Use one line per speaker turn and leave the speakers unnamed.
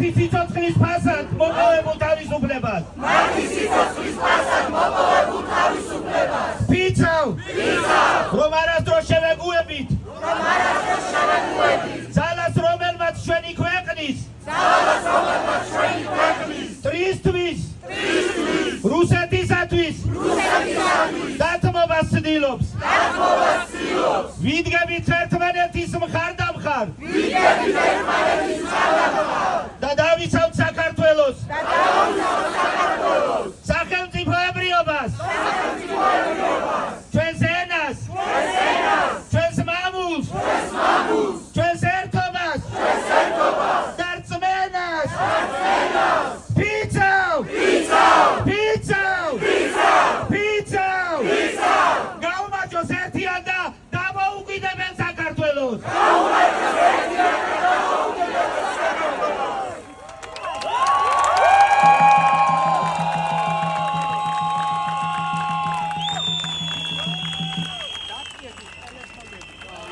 მათი სიცოცხლის ფასად მოპოვებულ თავისუფლებას. ვფიცავ, რომ არასდროს შევეგუებით ძალას, რომელმაც ჩვენი ქვეყნის მტრისთვის, რუსეთისათვის დათმობას ცდილობს. ვიდგებით ერთმანეთის მხარდამხარ და დავიცავთ საქართველოს სახელმწიფოებრიობას, ჩვენს ენას, ჩვენს მამულს